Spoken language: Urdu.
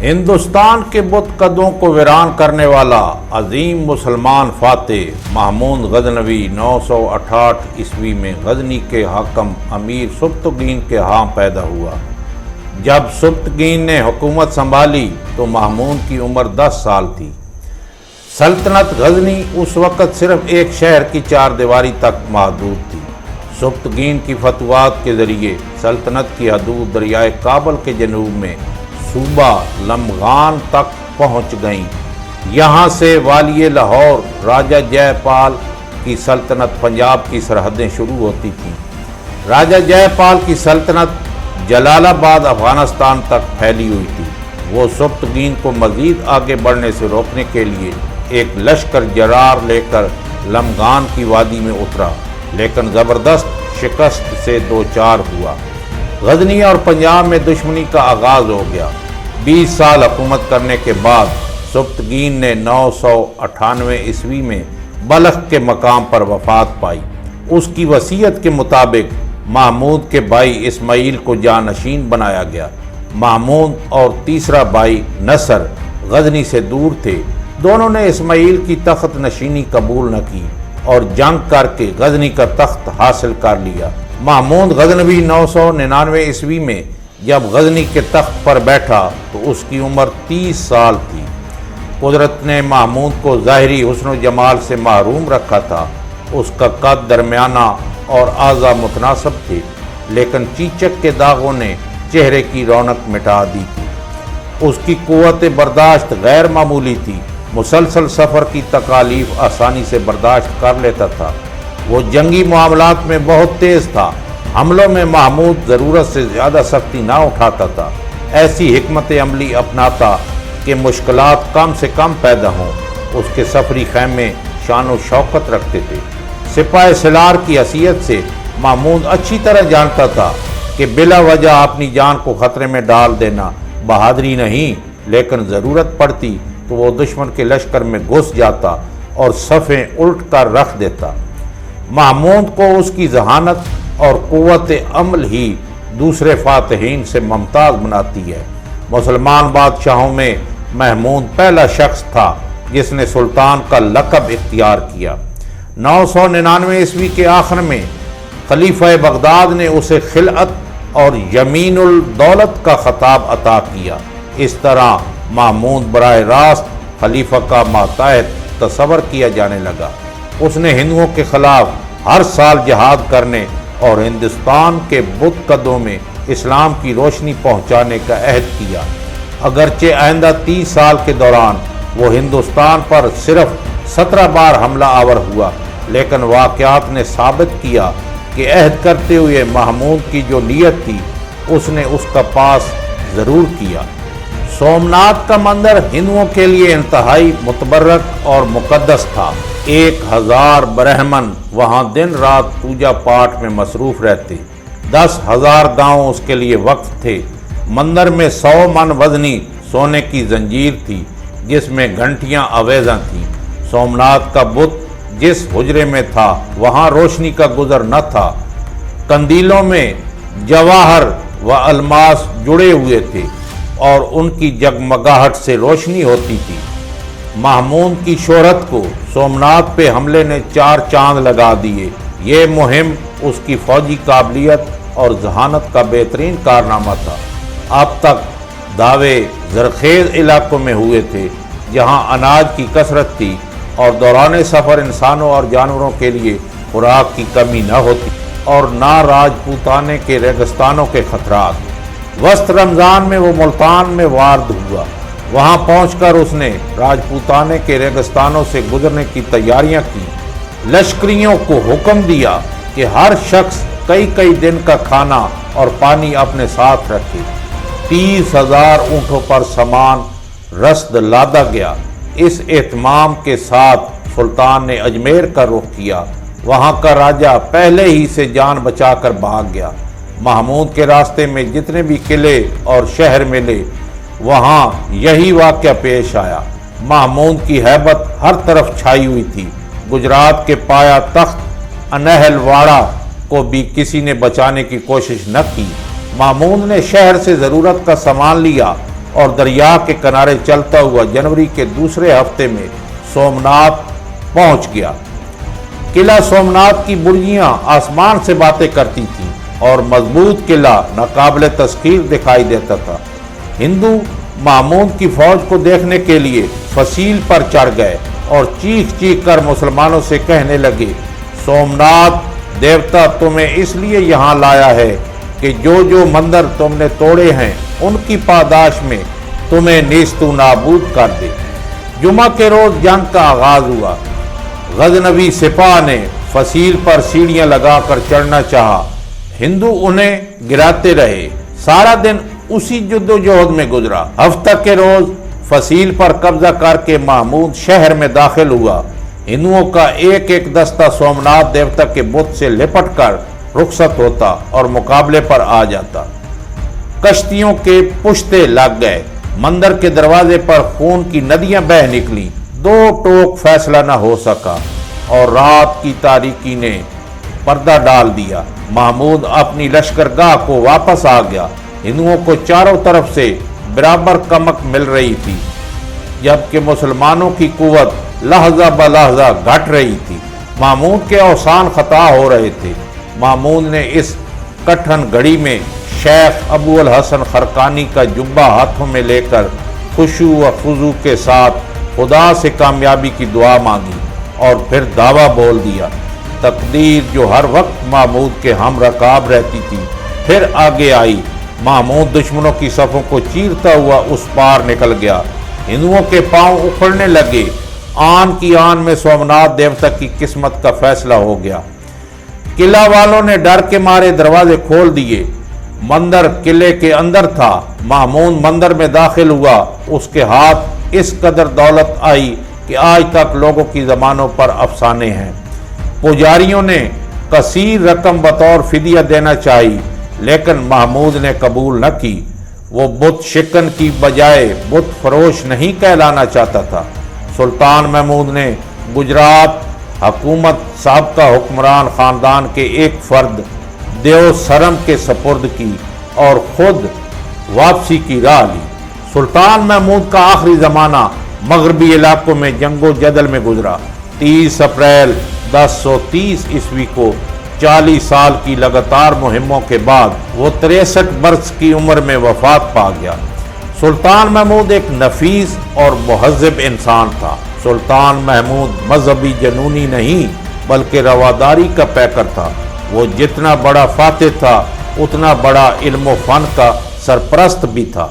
ہندوستان کے بت قدوں کو ویران کرنے والا عظیم مسلمان فاتح محمود غزنوی 968 عیسوی میں غزنی کے حاکم امیر سبکتگین کے ہاں پیدا ہوا۔ جب سبکتگین نے حکومت سنبھالی تو محمود کی عمر 10 سال تھی۔ سلطنت غزنی اس وقت صرف ایک شہر کی 4 دیواری تک محدود تھی۔ سبکتگین کی فتوحات کے ذریعے سلطنت کی حدود دریائے کابل کے جنوب میں صوبہ لمغان تک پہنچ گئیں۔ یہاں سے والی لاہور راجہ جے پال کی سلطنت پنجاب کی سرحدیں شروع ہوتی تھیں۔ راجہ جے پال کی سلطنت جلال آباد افغانستان تک پھیلی ہوئی تھی۔ وہ سبکتگین کو مزید آگے بڑھنے سے روکنے کے لیے ایک لشکر جرار لے کر لمغان کی وادی میں اترا، لیکن زبردست شکست سے دوچار ہوا۔ غزنی اور پنجاب میں دشمنی کا آغاز ہو گیا۔ 20 سال حکومت کرنے کے بعد سبکتگین نے 998 عیسوی میں بلخ کے مقام پر وفات پائی۔ اس کی وصیت کے مطابق محمود کے بھائی اسماعیل کو جانشین بنایا گیا۔ محمود اور تیسرا بھائی نصر غزنی سے دور تھے۔ دونوں نے اسماعیل کی تخت نشینی قبول نہ کی اور جنگ کر کے غزنی کا تخت حاصل کر لیا۔ محمود غزنوی 999 عیسوی میں جب غزنی کے تخت پر بیٹھا تو اس کی عمر 30 سال تھی۔ قدرت نے محمود کو ظاہری حسن و جمال سے محروم رکھا تھا۔ اس کا قد درمیانہ اور اعضاء متناسب تھے، لیکن چیچک کے داغوں نے چہرے کی رونق مٹا دی تھی۔ اس کی قوت برداشت غیر معمولی تھی۔ مسلسل سفر کی تکالیف آسانی سے برداشت کر لیتا تھا۔ وہ جنگی معاملات میں بہت تیز تھا۔ حملوں میں محمود ضرورت سے زیادہ سختی نہ اٹھاتا تھا، ایسی حکمت عملی اپناتا کہ مشکلات کم سے کم پیدا ہوں۔ اس کے سفری خیمے شان و شوکت رکھتے تھے۔ سپاہ سالار کی حیثیت سے محمود اچھی طرح جانتا تھا کہ بلا وجہ اپنی جان کو خطرے میں ڈال دینا بہادری نہیں، لیکن ضرورت پڑتی تو وہ دشمن کے لشکر میں گھس جاتا اور صفیں الٹ کر رکھ دیتا۔ محمود کو اس کی ذہانت اور قوت عمل ہی دوسرے فاتحین سے ممتاز بناتی ہے۔ مسلمان بادشاہوں میں محمود پہلا شخص تھا جس نے سلطان کا لقب اختیار کیا۔ 999 عیسوی کے آخر میں خلیفہ بغداد نے اسے خلعت اور یمین الدولت کا خطاب عطا کیا۔ اس طرح محمود براہ راست خلیفہ کا ماتحت تصور کیا جانے لگا۔ اس نے ہندوؤں کے خلاف ہر سال جہاد کرنے اور ہندوستان کے بت قدوں میں اسلام کی روشنی پہنچانے کا عہد کیا۔ اگرچہ آئندہ 30 سال کے دوران وہ ہندوستان پر صرف 17 بار حملہ آور ہوا، لیکن واقعات نے ثابت کیا کہ عہد کرتے ہوئے محمود کی جو نیت تھی اس نے اس کا پاس ضرور کیا۔ سومناتھ کا مندر ہندوؤں کے لیے انتہائی متبرک اور مقدس تھا۔ 1000 برہمن وہاں دن رات پوجا پاٹ میں مصروف رہتے۔ 10,000 گاؤں اس کے لیے وقف تھے۔ مندر میں 100 من وزنی سونے کی زنجیر تھی جس میں گھنٹیاں آویزاں تھیں۔ سومناتھ کا بت جس حجرے میں تھا وہاں روشنی کا گزر نہ تھا۔ قندیلوں میں جواہر و الماس جڑے ہوئے تھے اور ان کی جگمگاہٹ سے روشنی ہوتی تھی۔ محمود کی شہرت کو سومناتھ پہ حملے نے 4 چاند لگا دیے۔ یہ مہم اس کی فوجی قابلیت اور ذہانت کا بہترین کارنامہ تھا۔ اب تک دعوے زرخیز علاقوں میں ہوئے تھے جہاں اناج کی کثرت تھی اور دوران سفر انسانوں اور جانوروں کے لیے خوراک کی کمی نہ ہوتی اور نہ راجپوتانے کے ریگستانوں کے خطرات۔ وسط رمضان میں وہ ملتان میں وارد ہوا۔ وہاں پہنچ کر اس نے راجپوتانے کے ریگستانوں سے گزرنے کی تیاریاں کی۔ لشکریوں کو حکم دیا کہ ہر شخص کئی دن کا کھانا اور پانی اپنے ساتھ رکھے۔ 30,000 اونٹوں پر سامان رسد لادا گیا۔ اس اہتمام کے ساتھ سلطان نے اجمیر کا رخ کیا۔ وہاں کا راجہ پہلے ہی سے جان بچا کر بھاگ گیا۔ محمود کے راستے میں جتنے بھی قلعے اور شہر ملے وہاں یہی واقعہ پیش آیا۔ محمود کی ہیبت ہر طرف چھائی ہوئی تھی۔ گجرات کے پایا تخت انہل واڑہ کو بھی کسی نے بچانے کی کوشش نہ کی۔ محمود نے شہر سے ضرورت کا سامان لیا اور دریا کے کنارے چلتا ہوا جنوری کے دوسرے ہفتے میں سومناتھ پہنچ گیا۔ قلعہ سومناتھ کی برجیاں آسمان سے باتیں کرتی تھیں اور مضبوط قلعہ ناقابل تسخیر دکھائی دیتا تھا۔ ہندو محمود کی فوج کو دیکھنے کے لیے فصیل پر چڑھ گئے اور چیخ چیخ کر مسلمانوں سے کہنے لگے، سومناتھ دیوتا تمہیں اس لیے یہاں لایا ہے کہ جو جو مندر تم نے توڑے ہیں ان کی پاداش میں تمہیں نیست و نابود کر دے۔ جمعہ کے روز جنگ کا آغاز ہوا۔ غزنوی سپاہ نے فصیل پر سیڑھیاں لگا کر چڑھنا چاہا، ہندو انہیں گراتے رہے۔ سارا دن اسی جد و جہد میں گزرا۔ ہفتہ کے روز فصیل پر قبضہ کر کے محمود شہر میں داخل ہوا۔ ہندوؤں کا ایک ایک دستہ سومناتھ دیوتا کے بت سے لپٹ کر رخصت ہوتا اور مقابلے پر آ جاتا۔ کشتیوں کے پشتے لگ گئے، مندر کے دروازے پر خون کی ندیاں بہہ نکلی، دو ٹوک فیصلہ نہ ہو سکا اور رات کی تاریکی نے پردہ ڈال دیا۔ محمود اپنی لشکرگاہ کو واپس آ گیا۔ ہندوؤں کو چاروں طرف سے برابر کمک مل رہی تھی، جبکہ مسلمانوں کی قوت لحظہ بلحظہ گھٹ رہی تھی۔ محمود کے اوسان خطا ہو رہے تھے۔ محمود نے اس کٹھن گھڑی میں شیخ ابو الحسن خرقانی کا جبہ ہاتھوں میں لے کر خشوع و خضوع کے ساتھ خدا سے کامیابی کی دعا مانگی اور پھر دعویٰ بول دیا۔ تقدیر جو ہر وقت محمود کے ہم رکاب رہتی تھی پھر آگے آئی۔ محمود دشمنوں کی صفوں کو چیرتا ہوا اس پار نکل گیا۔ ہندوؤں کے پاؤں اکھڑنے لگے۔ آن کی آن میں سومناتھ دیوتا کی قسمت کا فیصلہ ہو گیا۔ قلعہ والوں نے ڈر کے مارے دروازے کھول دیے۔ مندر قلعے کے اندر تھا۔ محمود مندر میں داخل ہوا۔ اس کے ہاتھ اس قدر دولت آئی کہ آج تک لوگوں کی زبانوں پر افسانے ہیں۔ پجاریوں نے کثیر رقم بطور فدیہ دینا چاہی، لیکن محمود نے قبول نہ کی۔ وہ بت شکن کی بجائے بت فروش نہیں کہلانا چاہتا تھا۔ سلطان محمود نے گجرات حکومت سابقہ حکمران خاندان کے ایک فرد دیو سرم کے سپرد کی اور خود واپسی کی راہ لی۔ سلطان محمود کا آخری زمانہ مغربی علاقوں میں جنگ و جدل میں گزرا۔ 30 اپریل 1030 عیسوی کو 40 سال کی لگاتار مہموں کے بعد وہ 63 برس کی عمر میں وفات پا گیا۔ سلطان محمود ایک نفیس اور مہذب انسان تھا۔ سلطان محمود مذہبی جنونی نہیں بلکہ رواداری کا پیکر تھا۔ وہ جتنا بڑا فاتح تھا اتنا بڑا علم و فن کا سرپرست بھی تھا۔